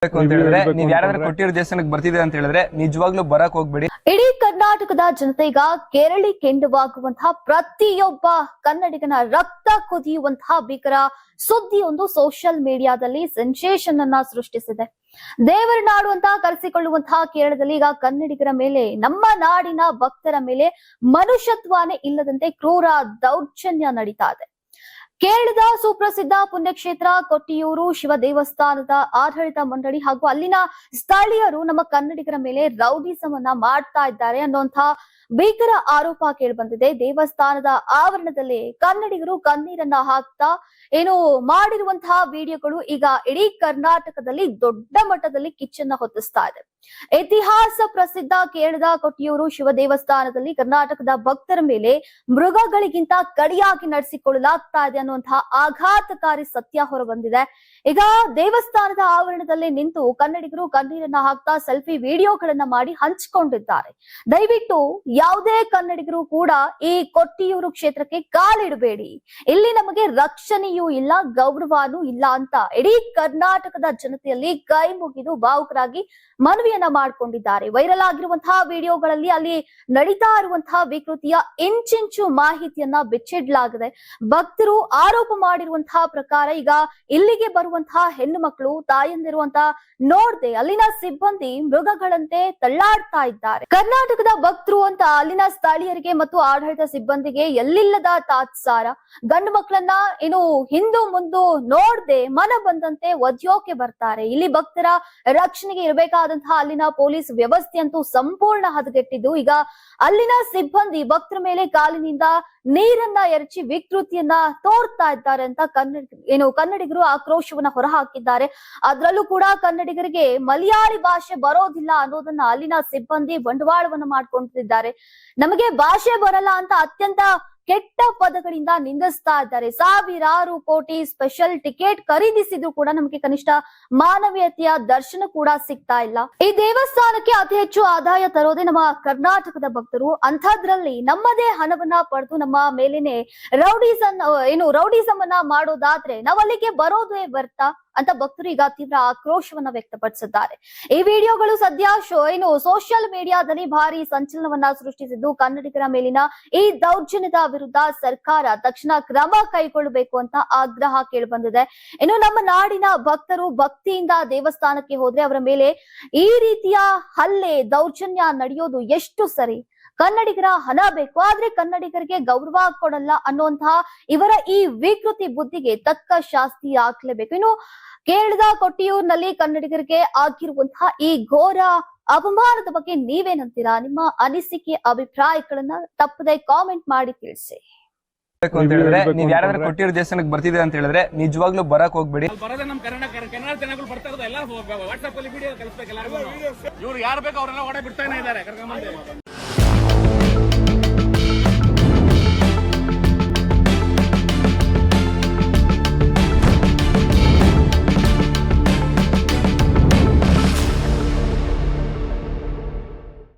ಅಂತ ಹೇಳಿದ್ರೆ ನೀವ್ ಯಾರಾದ್ರೂ ಕೊಟ್ಟಿರೋ ದೇವಸ್ಥಾನಕ್ಕೆ ಬರ್ತಿದೆ ಅಂತ ಹೇಳಿದ್ರೆ ನಿಜವಾಗ್ಲೂ ಬರಕ್ ಹೋಗ್ಬೇಡಿ. ಇಡೀ ಕರ್ನಾಟಕದ ಜನತೆ ಈಗ ಕೇರಳಿ ಕೆಂಡವಾಗುವಂತಹ ಪ್ರತಿಯೊಬ್ಬ ಕನ್ನಡಿಗನ ರಕ್ತ ಕುದಿಯುವಂತಹ ಭೀಕರ ಸುದ್ದಿಯೊಂದು ಸೋಷಿಯಲ್ ಮೀಡಿಯಾದಲ್ಲಿ ಸೆನ್ಸೇಷನ್ ಅನ್ನ ಸೃಷ್ಟಿಸಿದೆ. ದೇವರ ನಾಡು ಅಂತ ಕರೆಸಿಕೊಳ್ಳುವಂತಹ ಕೇರಳದಲ್ಲಿ ಈಗ ಕನ್ನಡಿಗರ ಮೇಲೆ, ನಮ್ಮ ನಾಡಿನ ಭಕ್ತರ ಮೇಲೆ ಮನುಷ್ಯತ್ವನೇ ಇಲ್ಲದಂತೆ ಕ್ರೂರ ದೌರ್ಜನ್ಯ ನಡೀತಾ ಇದೆ. ಕೇರಳದ ಸುಪ್ರಸಿದ್ಧ ಪುಣ್ಯಕ್ಷೇತ್ರ ಕೊಟ್ಟಿಯೂರು ಶಿವ ದೇವಸ್ಥಾನದ ಆಡಳಿತ ಮಂಡಳಿ ಹಾಗೂ ಅಲ್ಲಿನ ಸ್ಥಳೀಯರು ನಮ್ಮ ಕನ್ನಡಿಗರ ಮೇಲೆ ರೌಡಿಸಮನ್ನ ಮಾಡ್ತಾ ಇದ್ದಾರೆ ಅನ್ನುವಂತಹ ಭೀಕರ ಆರೋಪ ಕೇಳಿಬಂದಿದೆ. ದೇವಸ್ಥಾನದ ಆವರಣದಲ್ಲಿ ಕನ್ನಡಿಗರು ಕಣ್ಣೀರನ್ನ ಹಾಕ್ತಾ ಮಾಡಿರುವಂತಹ ವಿಡಿಯೋಗಳು ಈಗ ಇಡೀ ಕರ್ನಾಟಕದಲ್ಲಿ ದೊಡ್ಡ ಮಟ್ಟದಲ್ಲಿ ಕಿಚ್ಚನ್ನ ಹೊತ್ತಿಸ್ತಾ ಇದೆ. ಇತಿಹಾಸ ಪ್ರಸಿದ್ಧ ಕೇರಳದ ಕೊಟ್ಟಿಯೂರು ಶಿವ ದೇವಸ್ಥಾನದಲ್ಲಿ ಕರ್ನಾಟಕದ ಭಕ್ತರ ಮೇಲೆ ಮೃಗಗಳಿಗಿಂತ ಕಡಿಯಾಗಿ ನಡೆಸಿಕೊಳ್ಳಲಾಗ್ತಾ ಇದೆ ಅನ್ನುವಂತಹ ಆಘಾತಕಾರಿ ಸತ್ಯ ಹೊರಬಂದಿದೆ. ಈಗ ದೇವಸ್ಥಾನದ ಆವರಣದಲ್ಲಿ ನಿಂತು ಕನ್ನಡಿಗರು ಕಣ್ಣೀರನ್ನ ಹಾಕ್ತಾ ಸೆಲ್ಫಿ ವಿಡಿಯೋಗಳನ್ನ ಮಾಡಿ ಹಂಚಿಕೊಂಡಿದ್ದಾರೆ. ದಯವಿಟ್ಟು ಯಾವುದೇ ಕನ್ನಡಿಗರು ಕೂಡ ಈ ಕೊಟ್ಟಿಯೂರು ಕ್ಷೇತ್ರಕ್ಕೆ ಕಾಲಿಡಬೇಡಿ, ಇಲ್ಲಿ ನಮಗೆ ರಕ್ಷಣೆಯೂ ಇಲ್ಲ, ಗೌರವನೂ ಇಲ್ಲ ಅಂತ ಇಡೀ ಕರ್ನಾಟಕದ ಜನತೆಯಲ್ಲಿ ಕೈ ಮುಗಿದು ಭಾವುಕರಾಗಿ ಮನವಿಯನ್ನ ಮಾಡಿಕೊಂಡಿದ್ದಾರೆ. ವೈರಲ್ ಆಗಿರುವಂತಹ ವಿಡಿಯೋಗಳಲ್ಲಿ ಅಲ್ಲಿ ನಡೀತಾ ಇರುವಂತಹ ವಿಕೃತಿಯ ಇಂಚಿಂಚು ಮಾಹಿತಿಯನ್ನ ಬಿಚ್ಚಿಡ್ಲಾಗಿದೆ. ಭಕ್ತರು ಆರೋಪ ಮಾಡಿರುವಂತಹ ಪ್ರಕಾರ ಈಗ ಇಲ್ಲಿಗೆ ಬರುವಂತಹ ಹೆಣ್ಣು ಮಕ್ಕಳು ತಾಯಂದಿರು ಅಂತ ನೋಡದೆ ಅಲ್ಲಿನ ಸಿಬ್ಬಂದಿ ಮೃಗಗಳಂತೆ ತಳ್ಳಾಡ್ತಾ ಇದ್ದಾರೆ. ಕರ್ನಾಟಕದ ಭಕ್ತರು ಅಂತ ಅಲ್ಲಿನ ಸ್ಥಳೀಯರಿಗೆ ಮತ್ತು ಆಡಳಿತ ಸಿಬ್ಬಂದಿಗೆ ಎಲ್ಲಿಲ್ಲದ ತಾತ್ಸಾರ. ಗಂಡು ಮಕ್ಕಳನ್ನ ಹಿಂದು ಮುಂದು ನೋಡದೆ ಮನ ಬಂದಂತೆ ಒದ್ಯೋಕೆ ಬರ್ತಾರೆ. ಇಲ್ಲಿ ಭಕ್ತರ ರಕ್ಷಣೆಗೆ ಇರಬೇಕಾದಂತಹ ಅಲ್ಲಿನ ಪೊಲೀಸ್ ವ್ಯವಸ್ಥೆ ಅಂತೂ ಸಂಪೂರ್ಣ ಹದಗೆಟ್ಟಿದ್ದು. ಈಗ ಅಲ್ಲಿನ ಸಿಬ್ಬಂದಿ ಭಕ್ತರ ಮೇಲೆ ಕಾಲಿನಿಂದ ನೀರನ್ನ ಎರಚಿ ವಿಕೃತಿಯನ್ನ ತೋರ್ತಾ ಇದ್ದಾರೆ ಅಂತ ಕನ್ನಡಿಗರು ಆಕ್ರೋಶವನ್ನ ಹೊರಹಾಕಿದ್ದಾರೆ. ಅದರಲ್ಲೂ ಕೂಡ ಕನ್ನಡಿಗರಿಗೆ ಮಲಯಾಳಿ ಭಾಷೆ ಬರೋದಿಲ್ಲ ಅನ್ನೋದನ್ನ ಅಲ್ಲಿನ ಸಿಬ್ಬಂದಿ ಬಂಡವಾಳವನ್ನ ಮಾಡ್ಕೊಂಡಿದ್ದಾರೆ. ನಮಗೆ ಭಾಷೆ ಬರಲ್ಲ ಅಂತ ಅತ್ಯಂತ ಕೆಟ್ಟ ಪದಗಳಿಂದ ನಿಂದಿಸ್ತಾ ಇದ್ದಾರೆ. ಸಾವಿರಾರು ಕೋಟಿ ಸ್ಪೆಷಲ್ ಟಿಕೆಟ್ ಖರೀದಿಸಿದ್ರು ಕೂಡ ನಮಗೆ ಕನಿಷ್ಠ ಮಾನವೀಯತೆಯ ದರ್ಶನ ಕೂಡ ಸಿಗ್ತಾ ಇಲ್ಲ. ಈ ದೇವಸ್ಥಾನಕ್ಕೆ ಅತಿ ಹೆಚ್ಚು ಆದಾಯ ತರೋದೇ ನಮ್ಮ ಕರ್ನಾಟಕದ ಭಕ್ತರು. ಅಂಥದ್ರಲ್ಲಿ ನಮ್ಮದೇ ಹಣವನ್ನ ಪಡೆದು ನಮ್ಮ ಮೇಲೇನೆ ರೌಡಿಸಮ್ ಅನ್ನ ಮಾಡೋದಾದ್ರೆ ನಾವು ಅಲ್ಲಿಗೆ ಬರೋದೇ ಬರ್ತಾ ಅಂತ ಭಕ್ತರು ಈಗ ತೀವ್ರ ಆಕ್ರೋಶವನ್ನ ವ್ಯಕ್ತಪಡಿಸಿದ್ದಾರೆ. ಈ ವಿಡಿಯೋಗಳು ಸದ್ಯ ಸೋಷಿಯಲ್ ಮೀಡಿಯಾದಲ್ಲಿ ಭಾರಿ ಸಂಚಲನವನ್ನ ಸೃಷ್ಟಿಸಿದ್ದು, ಕನ್ನಡಿಗರ ಮೇಲಿನ ಈ ದೌರ್ಜನ್ಯದ ವಿರುದ್ಧ ಸರ್ಕಾರ ತಕ್ಷಣ ಕ್ರಮ ಕೈಗೊಳ್ಳಬೇಕು ಅಂತ ಆಗ್ರಹ ಕೇಳಿಬಂದಿದೆ. ಇನ್ನು ನಮ್ಮ ನಾಡಿನ ಭಕ್ತರು ಭಕ್ತಿಯಿಂದ ದೇವಸ್ಥಾನಕ್ಕೆ ಹೋದ್ರೆ ಅವರ ಮೇಲೆ ಈ ರೀತಿಯ ಹಲ್ಲೆ ದೌರ್ಜನ್ಯ ನಡೆಯೋದು ಎಷ್ಟು ಸರಿ? ಕನ್ನಡಿಗರ ಹಣ ಬೇಕು, ಆದ್ರೆ ಕನ್ನಡಿಗರಿಗೆ ಗೌರವ ಕೊಡಲ್ಲ ಅನ್ನುವಂತಹ ಇವರ ಈ ವಿಕೃತಿ ಬುದ್ಧಿಗೆ ತಕ್ಕ ಶಾಸ್ತಿ ಹಾಕ್ಲೇಬೇಕು. ಇನ್ನು ಕೇರಳದ ಕೊಟ್ಟಿಯೂರಿನಲ್ಲಿ ಕನ್ನಡಿಗರಿಗೆ ಆಗಿರುವಂತಹ ಈ ಘೋರ ಅವಮಾನದ ಬಗ್ಗೆ ನೀವೇನಂತೀರಾ? ನಿಮ್ಮ ಅನಿಸಿಕೆ ಅಭಿಪ್ರಾಯಗಳನ್ನ ತಪ್ಪದೆ ಕಾಮೆಂಟ್ ಮಾಡಿ ತಿಳಿಸಿ. ಅಂತ ಹೇಳಿದ್ರೆ ನೀವ್ ಯಾರಾದ್ರೂ ಕೊಟ್ಟಿರೋ ದೇವಸ್ಥಾನಕ್ಕೆ ಬರ್ತಿದೆ ಅಂತ ಹೇಳಿದ್ರೆ ನಿಜವಾಗ್ಲೂ ಬರಕ್ ಹೋಗ್ಬೇಡಿ. ಇವ್ರು ಯಾರು ಬೇಕು ಅವ್ರೆಲ್ಲ ಓಡೇ ಬಿಡ್ತಾನೆ ಇದ್ದಾರೆ.